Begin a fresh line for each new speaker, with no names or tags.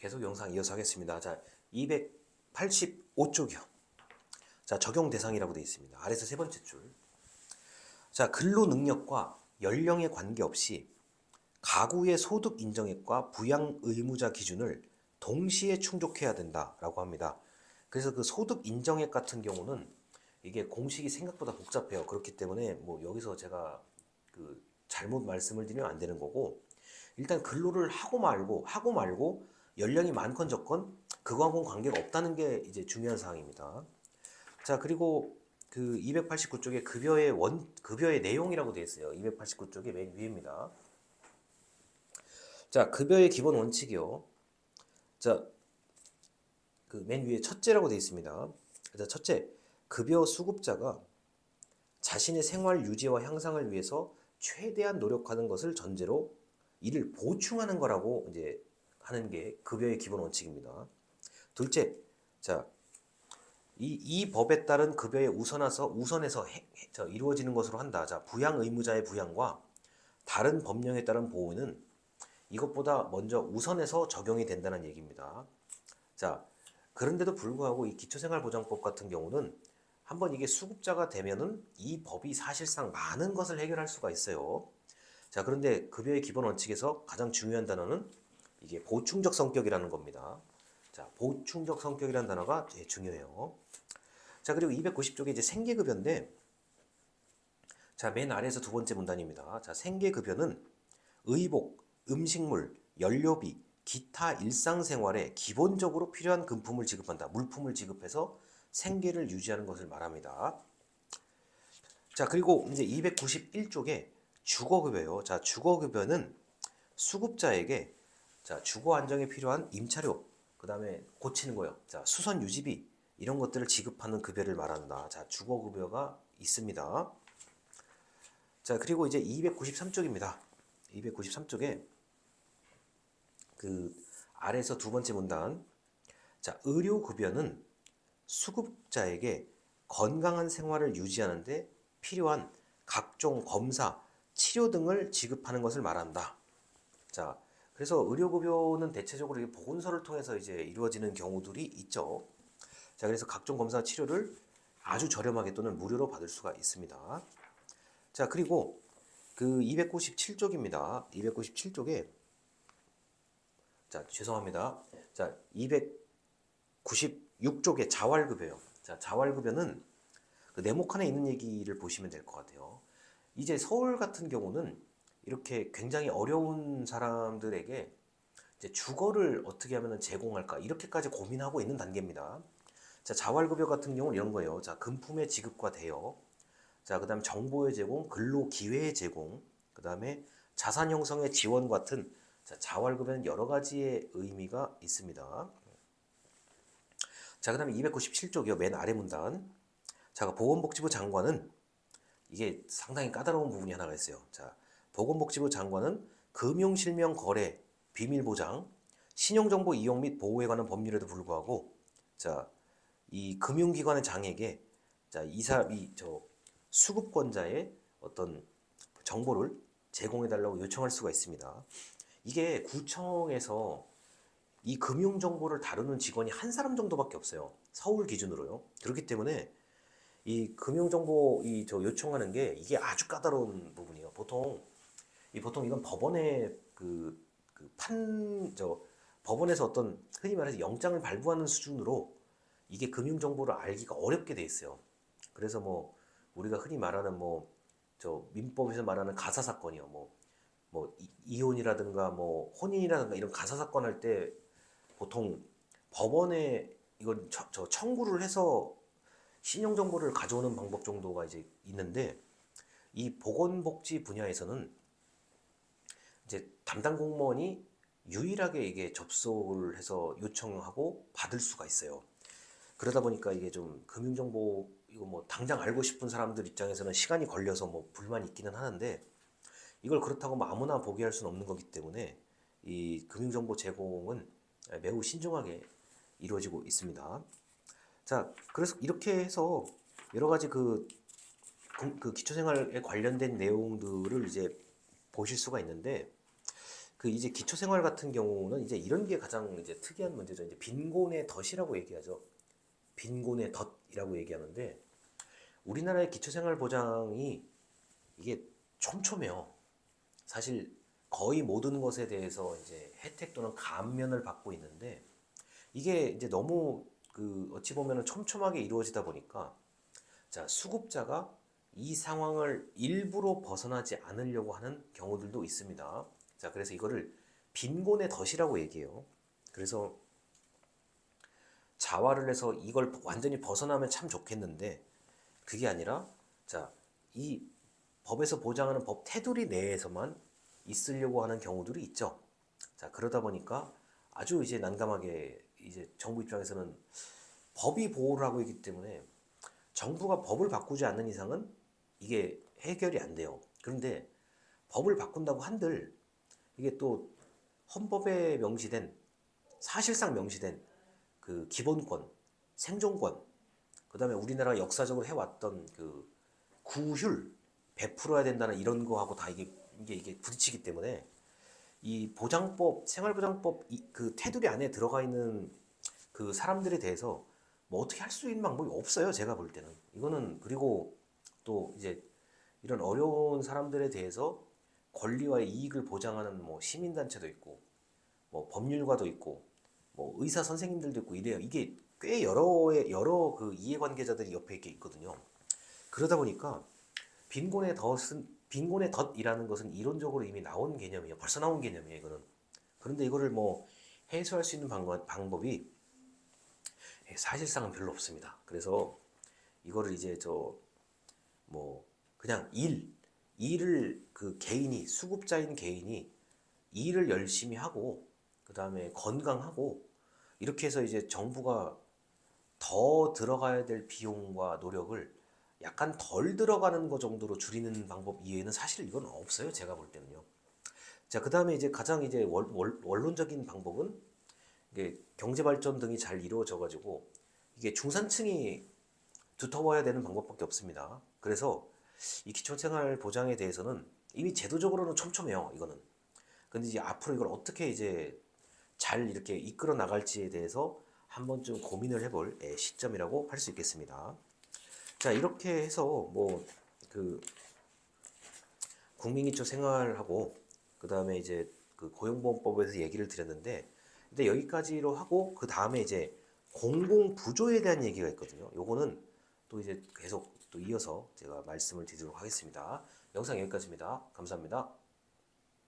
계속 영상 이어서 하겠습니다. 자, 285쪽이요. 자, 적용 대상이라고 되어 있습니다. 아래서 세 번째 줄. 자, 근로 능력과 연령에 관계없이 가구의 소득 인정액과 부양 의무자 기준을 동시에 충족해야 된다라고 합니다. 그래서 그 소득 인정액 같은 경우는 이게 공식이 생각보다 복잡해요. 그렇기 때문에 뭐 여기서 제가 그 잘못 말씀을 드리면 안 되는 거고, 일단 근로를 하고 말고 연령이 많건 적건 그거하고는 관계가 없다는 게 이제 중요한 사항입니다. 자, 그리고 그 289쪽에 급여의 내용이라고 되어 있어요. 289쪽의 맨 위입니다. 자, 급여의 기본 원칙이요. 자, 그 맨 위에 첫째라고 되어 있습니다. 자, 첫째, 급여 수급자가 자신의 생활 유지와 향상을 위해서 최대한 노력하는 것을 전제로 이를 보충하는 거라고 이제 하는 게 급여의 기본 원칙입니다. 둘째, 자, 이 법에 따른 급여의 우선에서 이루어지는 것으로 한다. 자, 부양 의무자의 부양과 다른 법령에 따른 보호는 이것보다 먼저 우선해서 적용이 된다는 얘기입니다. 자, 그런데도 불구하고 이 기초생활보장법 같은 경우는 한번 이게 수급자가 되면은 이 법이 사실상 많은 것을 해결할 수가 있어요. 자, 그런데 급여의 기본 원칙에서 가장 중요한 단어는 이게 보충적 성격이라는 겁니다. 자, 보충적 성격이라는 단어가 제일 중요해요. 자, 그리고 290쪽에 이제 생계급여인데, 자, 맨 아래에서 두 번째 문단입니다. 자, 생계급여는 의복, 음식물, 연료비, 기타 일상생활에 기본적으로 필요한 금품을 지급한다. 물품을 지급해서 생계를 유지하는 것을 말합니다. 자, 그리고 이제 291쪽에 주거급여요. 자, 주거급여는 수급자에게 자, 주거 안정에 필요한 임차료, 그 다음에 고치는 거요. 자, 수선 유지비 이런 것들을 지급하는 급여를 말한다. 자, 주거급여가 있습니다. 자, 그리고 이제 293쪽입니다. 293쪽에 그 아래에서 두 번째 문단. 자, 의료급여는 수급자에게 건강한 생활을 유지하는데 필요한 각종 검사, 치료 등을 지급하는 것을 말한다. 자, 그래서 의료급여는 대체적으로 보건소를 통해서 이제 이루어지는 경우들이 있죠. 자, 그래서 각종 검사 치료를 아주 저렴하게 또는 무료로 받을 수가 있습니다. 자, 그리고 그 297쪽입니다. 297쪽에 자, 죄송합니다. 자, 296쪽에 자활급여요. 자, 자활급여는 그 네모칸에 있는 얘기를 보시면 될 것 같아요. 이제 서울 같은 경우는 이렇게 굉장히 어려운 사람들에게 이제 주거를 어떻게 하면 제공할까 이렇게까지 고민하고 있는 단계입니다. 자, 자활급여 같은 경우는 이런 거예요. 자, 금품의 지급과 대여, 자, 그다음 정보의 제공, 근로 기회의 제공, 그다음에 자산 형성의 지원 같은 자, 자활급여는 여러 가지의 의미가 있습니다. 자, 그다음에 297쪽이요. 맨 아래 문단. 자, 보건복지부 장관은 이게 상당히 까다로운 부분이 하나가 있어요. 자, 보건복지부 장관은 금융실명 거래, 비밀보장, 신용정보 이용 및 보호에 관한 법률에도 불구하고 자, 이 금융기관의 장에게 자, 저 수급권자의 어떤 정보를 제공해달라고 요청할 수가 있습니다. 이게 구청에서 이 금융정보를 다루는 직원이 한 사람 정도밖에 없어요. 서울 기준으로요. 그렇기 때문에 이 금융정보 요청하는 게 이게 아주 까다로운 부분이에요. 보통 이건 법원에 법원에서 어떤 흔히 말해서 영장을 발부하는 수준으로 이게 금융정보를 알기가 어렵게 돼 있어요. 그래서 뭐 우리가 흔히 말하는 민법에서 말하는 가사 사건이요. 이혼이라든가 뭐 혼인이라든가 이런 가사 사건 할 때 보통 법원에 이건 청구를 해서 신용 정보를 가져오는 방법 정도가 이제 있는데 이 보건복지 분야에서는 이제 담당 공무원이 유일하게 이게 접속을 해서 요청하고 받을 수가 있어요. 그러다 보니까 이게 좀 금융정보 이거 뭐 당장 알고 싶은 사람들 입장에서는 시간이 걸려서 뭐 불만이 있기는 하는데 이걸 그렇다고 뭐 아무나 보게 할 수는 없는 거기 때문에 이 금융정보 제공은 매우 신중하게 이루어지고 있습니다. 자, 그래서 이렇게 해서 여러 가지 그 기초생활에 관련된 내용들을 이제 보실 수가 있는데 그 이제 기초생활 같은 경우는 이제 이런 게 가장 이제 특이한 문제죠. 이제 빈곤의 덫이라고 얘기하죠. 빈곤의 덫이라고 얘기하는데 우리나라의 기초생활 보장이 이게 촘촘해요. 사실 거의 모든 것에 대해서 이제 혜택 또는 감면을 받고 있는데 이게 이제 너무 그 어찌 보면은 촘촘하게 이루어지다 보니까 자, 수급자가 이 상황을 일부러 벗어나지 않으려고 하는 경우들도 있습니다. 자, 그래서 이거를 빈곤의 덫이라고 얘기해요. 그래서 자활을 해서 이걸 완전히 벗어나면 참 좋겠는데 그게 아니라 자, 이 법에서 보장하는 법 테두리 내에서만 있으려고 하는 경우들이 있죠. 자, 그러다 보니까 아주 이제 난감하게 이제 정부 입장에서는 법이 보호를 하고 있기 때문에 정부가 법을 바꾸지 않는 이상은 이게 해결이 안 돼요. 그런데 법을 바꾼다고 한들 이게 또 헌법에 명시된 사실상 명시된 그 기본권, 생존권, 그다음에 우리나라가 역사적으로 해왔던 그 구휼 베풀어야 된다는 이런 거하고 다 이게 부딪히기 때문에 이 보장법, 생활보장법 그 테두리 안에 들어가 있는 그 사람들에 대해서 뭐 어떻게 할 수 있는 방법이 없어요. 제가 볼 때는 이거는. 그리고 또 이제 이런 어려운 사람들에 대해서 권리와 이익을 보장하는 뭐 시민단체도 있고 뭐 법률가도 있고 뭐 의사 선생님들도 있고 이래요. 이게 꽤 여러 그 이해관계자들이 옆에 이렇게 있거든요. 그러다 보니까 빈곤의 덫이라는 것은 이론적으로 이미 나온 개념이에요. 벌써 나온 개념이에요, 이거는. 그런데 이거를 뭐 해소할 수 있는 방법이 사실상은 별로 없습니다. 그래서 이거를 이제 뭐 그냥 일을 그 개인이 수급자인 개인이 일을 열심히 하고 그 다음에 건강하고 이렇게 해서 이제 정부가 더 들어가야 될 비용과 노력을 약간 덜 들어가는 것 정도로 줄이는 방법 이외에는 사실 이건 없어요. 제가 볼 때는요. 자, 그 다음에 이제 가장 이제 원론적인 방법은 이게 경제 발전 등이 잘 이루어져 가지고 이게 중산층이 두터워야 되는 방법밖에 없습니다. 그래서 이 기초생활 보장에 대해서는 이미 제도적으로는 촘촘해요. 이거는. 근데 이제 앞으로 이걸 어떻게 이제 잘 이렇게 이끌어 나갈지에 대해서 한 번쯤 고민을 해볼 시점이라고 할 수 있겠습니다. 자, 이렇게 해서 뭐 그 국민기초 생활하고 그 다음에 이제 그 고용보험법에서 얘기를 드렸는데 근데 여기까지로 하고 그 다음에 이제 공공부조에 대한 얘기가 있거든요. 요거는 또 이제 계속 또 이어서 제가 말씀을 드리도록 하겠습니다. 영상 여기까지입니다. 감사합니다.